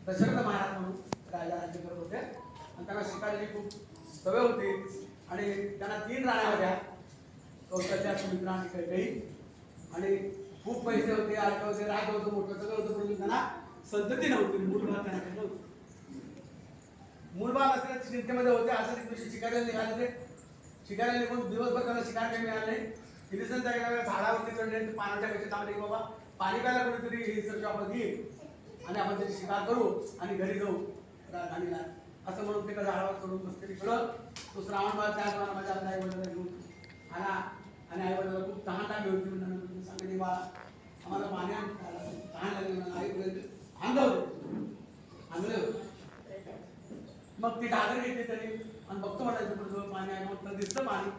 दशरथ महाराज म्हणून राजा राज्य करत होते आणि त्यांना शिकारीची खूप सवय होती आणि त्यांना 3 राण्या होत्या, कौशल्या, सुमित्रा आणि कैकेयी. आणि खूप पैसे होते, अर्थ होते, राज्य होतं, मोठं सगळं होतं, परंतु त्यांना संतती नव्हती, मूलभाव त्यांना नव्हतं. मूलभाव असल्याच्या चिंतेमध्ये होते. असं एक दिवशी शिकारीला निघाले ते. शिकारीला निघून दिवसभर त्यांना शिकार काही मिळाले नाही. हिरिसनच्या एका झाडावरती चढले, पाण्याच्या पेक्षा थांबले की बाबा पाणी प्यायला कोणीतरी हिरिसनच्या आपण घेईल आणि आपण त्याची शिकार करू आणि घरी जाऊ राजधानीला, असं म्हणून ते झाडावर चढून बसले. तिकडं तो श्रावण बाळ त्या जमाना माझ्या आई वडिलांना घेऊन आला आणि आई वडिलांना खूप तहान लागली होती. म्हणून सांगितले बा आम्हाला पाणी तहान लागली म्हणून आई वडील आणले होते. मग ती घागर घेतली त्यांनी आणि बघतो म्हणायचं पाणी आहे. मग दिसतं पाणी.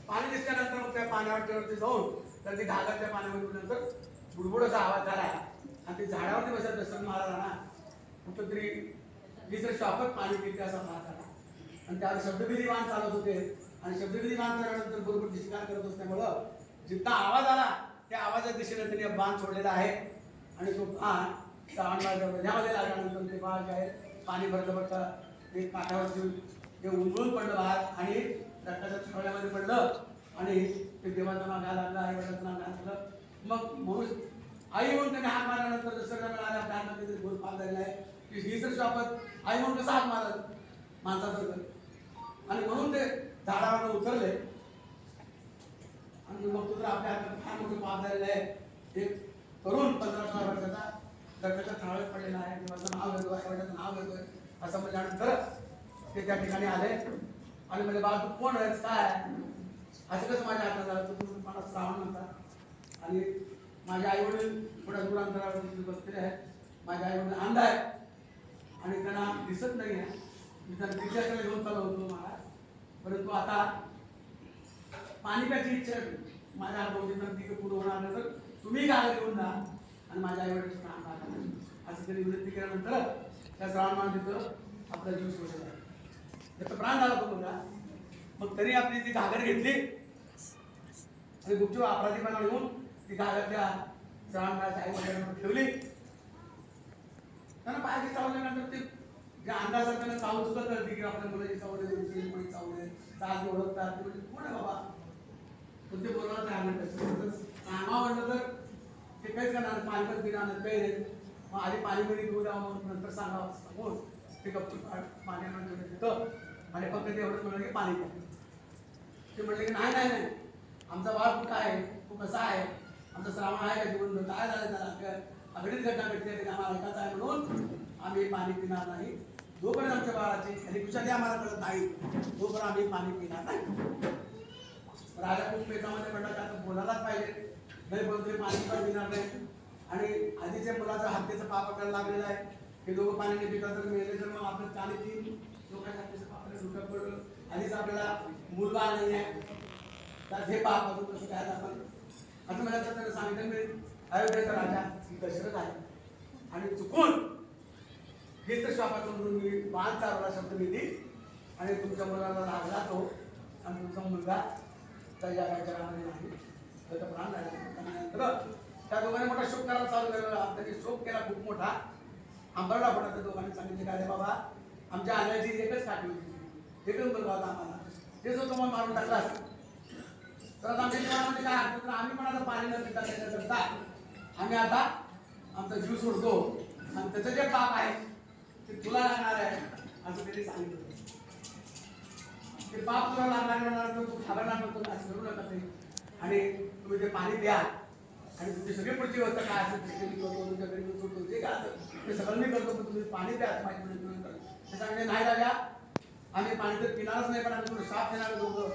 पाणी दिसल्यानंतर मग त्या पाण्यावरती जाऊन तर ती घागर त्या पाण्यामध्ये नंतर बुडबुड असा आवाज झाला आणि ते झाडावरती बसत दशरथ महाराजांना कुठं तरी दुसरं शॉपत पाणी पिते असा भाग झाला. आणि त्यावर शब्दविधी वाहन चालत होते आणि शब्दविधी वाहन चालल्यानंतर बरोबर शिकार करत असल्यामुळं जितका आवाज आला त्या आवाजाच्या दिशेने त्यांनी बाण सोडलेला आहे आणि तो बाण श्रावणबाळाच्या मध्यामध्ये लागल्यानंतर ते बाण काय पाणी भरतं भरतं एक काठावरती ते उंजळून पडलं बाहेर आणि रक्ताच्या छळ्यामध्ये पडलं आणि ते देवाचं नाव घ्यायला लागलं, आई वडिलांचं नाव घ्यायला लागलं. मग म्हणून आई म्हणून त्याने हात मारल्यानंतर दुसऱ्या मिळाल्या त्यामध्ये ते गोल पाल झालेला आहे की ही जर शॉपत आई म्हणून कसं हात मारत माणसासारखं आणि म्हणून ते झाडावर उतरले. आणि मग तो तर आपल्या हातात फार मोठं पाप झालेलं आहे. एक तरुण 15-16 वर्षाचा रक्ताच्या छाळ्यात पडलेला आहे, देवाचं नाव घेतोय, आई वडिलांचं नाव घेतोय. असं म्हटल्यानंतर ते त्या ठिकाणी आले आणि म्हणजे बाबा तू कोण आहेस काय असं कसं माझ्या हातात झालं. तर तुम्ही मला श्रावण म्हणता आणि माझे आई वडील थोड्या दूर अंतरावरती बसलेले आहेत. माझे आई वडील अंध आहे आणि त्यांना दिसत नाही आहे. मी त्यांना दिशाकडे घेऊन चालू होतो मला, परंतु आता पाणी प्यायची इच्छा माझ्या हातोटीनं तिकडे पुढे होणार नाही तर तुम्ही गाडा घेऊन जा आणि माझ्या आई वडिलांचं काम करा असं तरी विनंती केल्यानंतर त्या श्रावण तिथं आपला जीव सोडला. त्याचा प्राण झाला तो मुलगा. मग तरी आपली ती घागर घेतली आणि गुपचूप अपराधीपणा घेऊन ती घागर त्या श्रावणबाळाच्या आई वडिलांवर ठेवली. त्यांना पायाची चावल्यानंतर ते ज्या अंदाजात त्यांना चावू सुद्धा करते की आपल्या मुलाची चावले दुसरी चावले ताज ओळखतात ते म्हणजे कोण आहे बाबा पण ते बोलणार नाही. सांगा म्हटलं तर ते काहीच करणार पाणीपत पिणार काही नाही. मग आधी पाणी पिणी पिऊ द्यावं म्हणून नंतर सांगावं सांगून ते गप्प पाण्यामध्ये तिथं आणि फक्त ते एवढंच म्हणलं की पाणी प्या. ते म्हटले की नाही नाही नाही आमचा बाळ कुठं आहे तू कसा आहे आमचा श्रावण आहे का जीवन काय झालं त्याला अगदीच घटना घडली आम्हाला ऐकायचं आहे म्हणून आम्ही पाणी पिणार नाही. जोपर्यंत आमच्या बाळाची आणि कुशाली आम्हाला कळत नाही तोपर्यंत आम्ही पाणी पिणार नाही. राजा खूप पेटामध्ये पडला का बोलायलाच पाहिजे नाही बोलतोय पाणी पण पिणार नाही. आणि आधीच्या मुलाचा हत्येचं पाप आपल्याला लागलेलं आहे. हे दोघं पाणी पितात तर मेले तर मग आपण 4-3 लोकांच्या हत्येचं पाप आपल्याला डोक्यात पडलं. आधीच आपल्याला मुलबाळ नाही आहे तर हे पाप अजून कसं काय आपण असं मला त्यांना सांगितलं मी अयोध्येचा राजा दशरथ आहे आणि चुकून हेच तर श्वापात म्हणून मी बाण चालवला शब्द मी आणि तुमच्या मुलाला लागला तो आणि तुमचा मुलगा त्या जगाच्या रामाने नाही त्याचा प्राण झाला. त्या दोघांनी मोठा शोक करायला चालू केला. त्यांनी शोक केला खूप मोठा आंबरला पडला. त्या दोघांनी सांगितले काय रे बाबा आमच्या आल्याची एकच काठी होती एकच मुलगा होता आम्हाला तेच होतं मग मारून टाकला असतं तर आमच्या जीवनामध्ये काय अर्थ तर आम्ही पण आता पाणी न पिता त्याच्याकरता आम्ही आता आमचा जीव सोडतो आणि त्याचं जे पाप आहे ते तुला लागणार आहे असं त्यांनी सांगितलं. ते पाप तुला लागणार तर तू घाबरणार नव्हतं असं करू नका ते आणि तुम्ही ते पाणी द्या आणि तुमची सगळी पुढची व्यवस्था काय असेल ते मी करतो तुमच्या घरी मी सोडतो जे काय असेल ते सगळं मी करतो पण तुम्ही पाणी द्या माहिती नंतर ते सांगते नाही राजा आम्ही पाणी तर पिणारच नाही पण आम्ही थोडं साफ देणार दोघं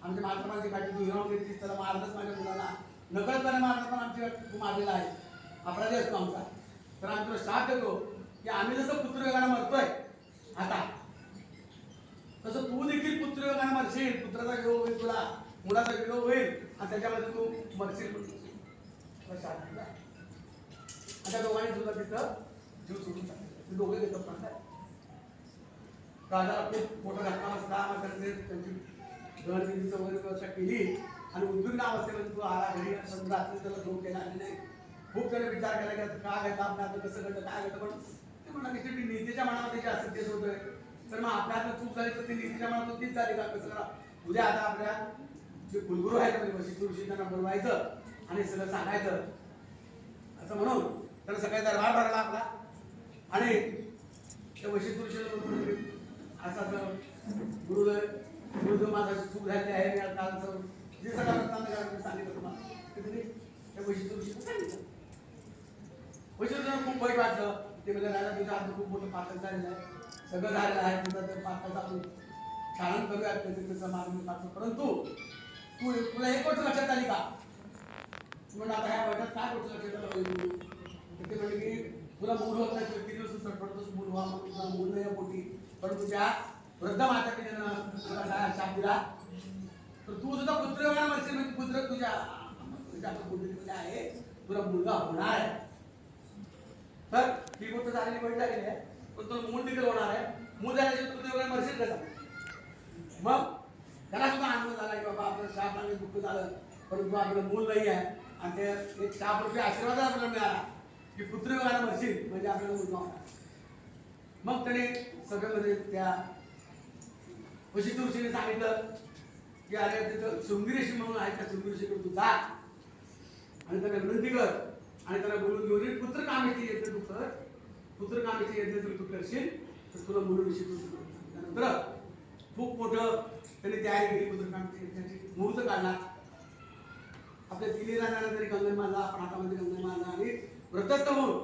आमच्या मातृमाची गाठी तू हिरावून घेतलीस त्याला मारलंच माझ्या मुलाला नकळतपणे मारणं पण आमची तू मारलेला आहे अपराधी असतो आमचा तर आम्ही तुला साथ देतो की आम्ही जसं पुत्रयोगाने मरतोय आता तसं तू देखील पुत्रयोगाने मरशील. पुत्राचा वियोग होईल तुला मुलाचा वियोग होईल आणि त्याच्यामध्ये तू मरशील आता दोघांनी सुद्धा तिथं जीव सोडून टाकले. ते दोघे देतात म्हणतात राजाला खूप मोठा धक्का बसला. त्यांची गणपतीचं वगैरे व्यवस्था केली आणि उद्विग्न अवस्थेमध्ये तू आला घरी समजा त्याला झोप केला नाही. खूप त्याने विचार केला की का घडलं आपलं आता कसं घडलं काय घडलं पण म्हणा की शेवटी नीतीच्या मनामध्ये जे असेल तेच होतोय. तर मग आपल्या चूक झाली तर ती नीतीच्या मनातून तीच झाली का? कसं करा उद्या आता आपल्या जे कुलगुरू आहेत म्हणजे वशिष्ठ ऋषी त्यांना बोलवायचं आणि सगळं सांगायचं असं म्हणून तर सगळ्या दरबार भरला आपला आणि त्या वशिष्ठ ऋषीला बोलून असं असं गुरुदेव माझा चूक झाली आहे मी आता जे सगळं वृत्तांत सांगितलं तुम्हाला त्या वशिष्ठ ऋषीला सांगितलं. वशिष्ठ खूप वाईट वाटलं. ते म्हणजे राजा तुझ्या हात खूप मोठं पातळ झालेलं आहे, सगळं झालेलं आहे, तुझं त्या पातळाचं आपण छान करूया त्याचं मागणी पात्र. परंतु तुला एक गोष्ट लक्षात आली का? म्हणजे आता ह्या वर्षात काय गोष्ट लक्षात आलं पाहिजे? ते म्हणजे की तुला मूल होत नाही, किती दिवस चटपटतोस मूल व्हा म्हणून तुला मूल नाही पोटी, पण तुझ्या वृद्ध माता पित्यानं तुला काय शाप दिला तर तू सुद्धा पुत्र होणार म्हणजे पुत्र तुझ्या कुंडलीमध्ये आहे, तुला मुलगा होणार आहे. तर ही गोष्ट झालेली वाईट झालेली आहे, पण तुला मूल देखील होणार आहे. मूल झाल्याचे पुत्र मरशील कसा? मग त्याला सुद्धा आनंद झाला की बाबा आपलं शाप आणि दुःख झालं, परंतु आपलं मूल नाही आहे आणि ते एक शाप रुपये आशीर्वाद आपल्याला मिळाला की पुत्र व्हायला मरशील म्हणजे आपल्याला मुलगा होणार. मग त्याने सगळ्यामध्ये त्या वशिष्ठ ऋषीने सांगितलं की अरे तिथं शृंगी ऋषी म्हणून आहे, त्या शृंगी ऋषीकडे तू जा आणि त्याला विनंती कर आणि त्याला बोलून घेऊन पुत्र कामेची यज्ञ तू कर, पुत्र कामेची यज्ञ जर तू करशील तर तुला मुलं ऋषी तू त्यानंतर खूप मोठं त्यांनी तयारी केली. पुत्र कामेची यज्ञाची मुहूर्त काढला. आपल्या तिन्ही राजांना तरी कंगन मारला, आपण हातामध्ये कंगन मारला आणि व्रतस्थ होऊन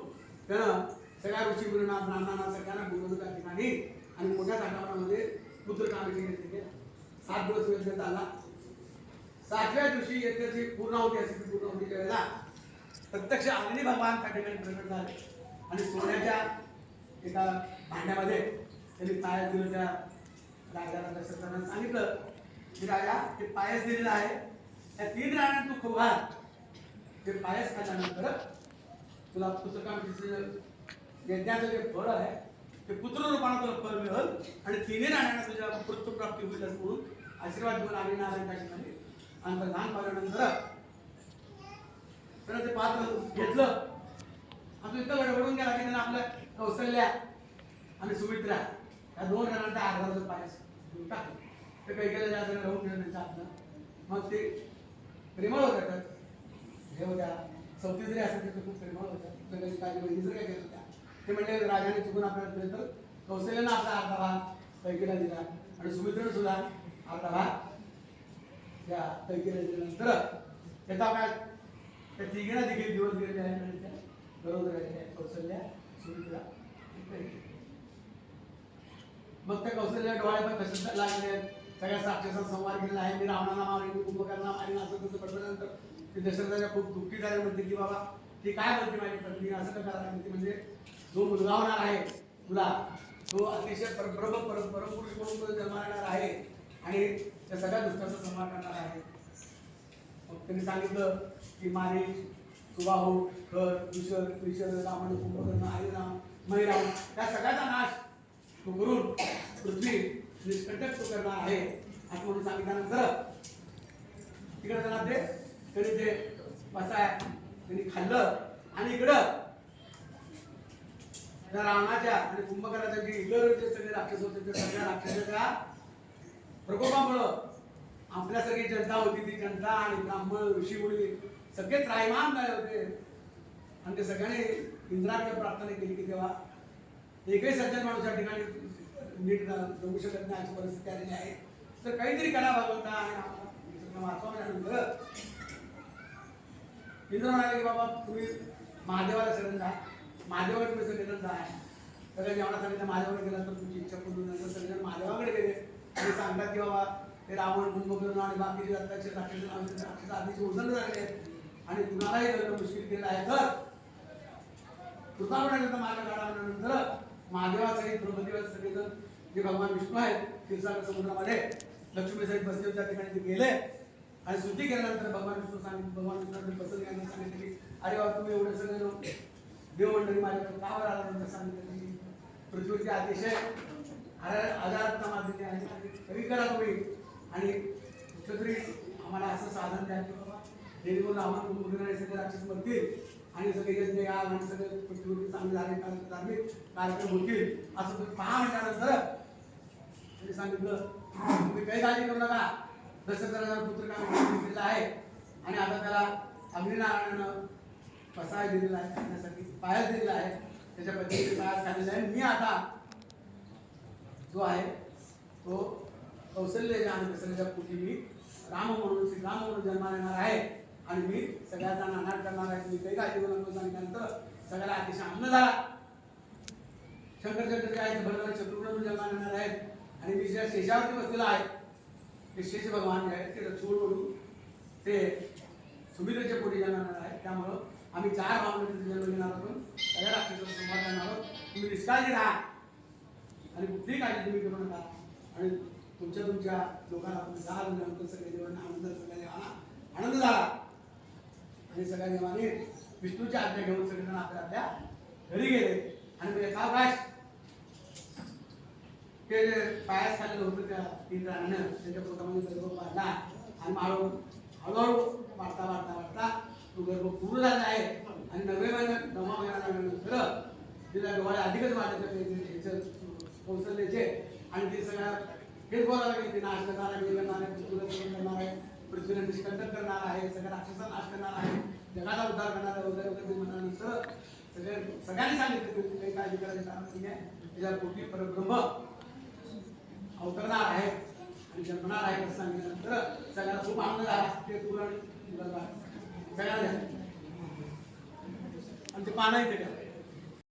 त्यानं सगळ्या ऋषी मुलांना ब्राह्मणांना सगळ्यांना बोलवलं त्या ठिकाणी आणि मोठ्या ताटावरामध्ये पुत्र कामेची यज्ञ केला. 7 दिवस यज्ञ झाला. 7व्या दिवशी यज्ञाची पूर्णाहुती असते. पूर्णाहुतीच्या वेळेला प्रत्यक्ष अग्नी भगवान त्या ठिकाणी प्रकट झाले आणि सोन्याच्या एका भांड्यामध्ये त्यांनी पायस दिलं. त्या राजाला दशरथानं सांगितलं की राजा ते पायस दिलेलं आहे, त्या 3 राण्या तू खाऊ घाल. ते पायस खाल्ल्यानंतर तुला पुत्रकामेचं यज्ञाचं जे फळ आहे ते पुत्र रूपाने तुला फळ मिळेल आणि 3 राण्यांना तुझ्या पुत्रप्राप्ती होईल असं म्हणून आशीर्वाद देऊन आले नारायण त्या ठिकाणी अंतर्धान पाहिल्यानंतर त्यानं ते पात्र घेतलं आणि इतकं गडबडून गेला की त्यानं आपल्या कौशल्या आणि सुमित्रा या 2 जणांचा आधाराचं पायस टाकलं. ते काही गेलं ज्या जण राहून गेलं त्यांच्या हातनं. मग ते प्रेमळ होत्या, हे होत्या चौथी जरी असेल तर खूप प्रेमळ होत्या. काही काही बहिणी जर काय केलं होत्या ते म्हणजे राजाने चुकून आपल्याला दिलं तर कौशल्यानं आपला अर्धा भाग कैकेला दिला आणि सुमित्रेनं सुद्धा अर्धा भाग त्या कैकेला दिल्यानंतर त्याचा काय त्या तिघींना देखील दिवस गेलेले आहेत आणि त्या बरोबर आहे कौशल्या सुमित्रा. मग त्या कौशल्या डोळे पण तसेच लागले, सगळ्या साक्षाचा संवाद केलेला आहे. मी रावणाला मारेन, कुंभकर्णाला मारेन असं तसं पडल्यानंतर ते दशरथाच्या खूप दुःखी झाले. म्हणते की बाबा ती काय बोलते माझी पत्नी असं का करायला म्हणते, म्हणजे जो मुलगा होणार आहे तुला तो अतिशय परमपुरुष म्हणून तुला जन्माला येणार आहे आणि त्या सगळ्या दुःखाचा संहार करणार आहे. मग त्यांनी सांगितलं की मारी सुबाहू खर विषर रावण कुंभकर्ण आईराम महिराम त्या सगळ्याचा नाश तो करून पृथ्वी निष्कंटक तो करणार आहे असं म्हणून सांगितल्यानंतर तिकडे त्यांना त्यांनी ते बसाय त्यांनी खाल्लं आणि इकडं त्या रावणाच्या आणि कुंभकर्णाच्या जे इतर जे सगळे राक्षस होते त्या सगळ्या राक्षसाच्या प्रकोपामुळं आपल्यासारखी जनता होती, ती जनता आणि ब्राह्मण ऋषीमुनी सगळे त्रायमान झाले होते आणि ते सगळ्यांनी इंद्राकडे प्रार्थना केली की तेव्हा एकही सज्जन माणूस या ठिकाणी नीट जगू शकत नाही अशी परिस्थिती आलेली आहे. तर काहीतरी करा भगवंता आणि आम्हाला वाचवल्यानंतर इंद्र म्हणाले की बाबा तुम्ही महादेवाला शरण जा, महादेवाकडे तुम्ही सगळेजण जा. सगळ्या जेवणासाठी त्या महादेवाकडे गेला तर तुमची इच्छा पूर्ण नंतर सगळेजण महादेवाकडे गेले आणि सांगतात की बाबा ते रावण कुंभकर्ण आणि बाकीचे राक्षस आधीचे उजळले झाले आणि कुणालाही जगणं मुश्किल केलं आहे. तर कृपावण्यानंतर मार्ग काढल्यानंतर महादेवासहित ब्रह्मदेवा सगळेजण जे भगवान विष्णू आहेत क्षीरसागर समुद्रामध्ये लक्ष्मीसहित बसले त्या ठिकाणी ते गेले आणि स्तुती केल्यानंतर भगवान विष्णू सांगितलं, भगवान विष्णूने पसंत केल्यानंतर सांगितलं की अरे बाबा तुम्ही एवढे सगळे देवमंडळी माझ्याकडे का बरं आल्यानंतर सांगितलं की पृथ्वीचे अतिशय आजारता मागितली आहे कमी करा तुम्ही आणि कुठलं तरी आम्हाला असं साधन द्या की बाबा जेणेकरून आम्हाला कुंभकर्ण सगळे राक्षस मरतील आणि सगळे यज्ञ याग आणि सगळे पृथ्वीवरती चांगले धार्मिक कार्यक्रम होतील असं तुम्ही पहा म्हटल्यानंतर त्यांनी सांगितलं तुम्ही काही काळजी करू नका. दशरथाला पुत्र काम दिलेला आहे आणि आता त्याला अग्निनारायणानं कसाय दिलेला आहे खाण्यासाठी पायास दिलेला आहे. त्याच्या पद्धतीने पायास खाल्लेला आहे. मी आता जो आहे तो कौशल्याच्या आणि दशरथाच्या पोटी मी राम म्हणून श्रीराम म्हणून जन्माला येणार आहे आणि मी सगळ्यांचा नानाट करणार आहे. मी काही काळजी करू नको सांगितल्यानंतर सगळ्याला अतिशय आनंद झाला. शंकर काय भरभर शत्रुघ्न म्हणून जन्माला येणार आहेत आणि मी ज्या शेषावरती बसलेला आहे ते शेष भगवान जे आहेत ते रक्षोडून ते सुमित्रेच्या पोटी जन्मणार आहे. त्यामुळं आम्ही 4 भावनेचे जन्म घेणार आहोत. सगळ्या राक्षसांचा संवाद करणार आहोत. तुम्ही निष्काळजी राहा आणि कुठलीही काळजी तुम्ही करू नका आणि तुमच्या लोकांना तुम्ही जा नंतर सगळ्या देवांना सगळ्या देवांना आनंद झाला आणि सगळ्या देवांनी विष्णूची आज्ञा घेऊन सगळेजण आपल्या आपल्या घरी गेले आणि म्हणजे सावकाश ते जे पायास खाल्लेलं होतं त्या 3 राण्यानं त्यांच्या पोटामध्ये गर्भ वाढला आणि हळूहळू वाढता तो गर्भ पूर्ण झाला आहे आणि 9व्या महिन्यानंतर तिला डोळे अधिकच वाढले कौशल्याचे आणि ते सगळ्या हेच बोलायला लागले की नाश करणार आहे, करणार आहे, करणार आहे, पृथ्वीला निष्कंटन करणार आहे, सगळ्या राक्षसांचा नाश करणार आहे, जगाचा उद्धार करणार आहे वगैरे वगैरे म्हटल्यानंतर सगळ्यांनी सांगितलं की काही काळजी करायचं कारण नाही आहे. त्याच्या पोटी परब्रह्म अवतरणार आहे आणि जन्मणार आहे असं सांगितल्यानंतर सगळ्यांना खूप आनंद झाला. ते पुरण सगळ्यांना आणि ते पानं इथे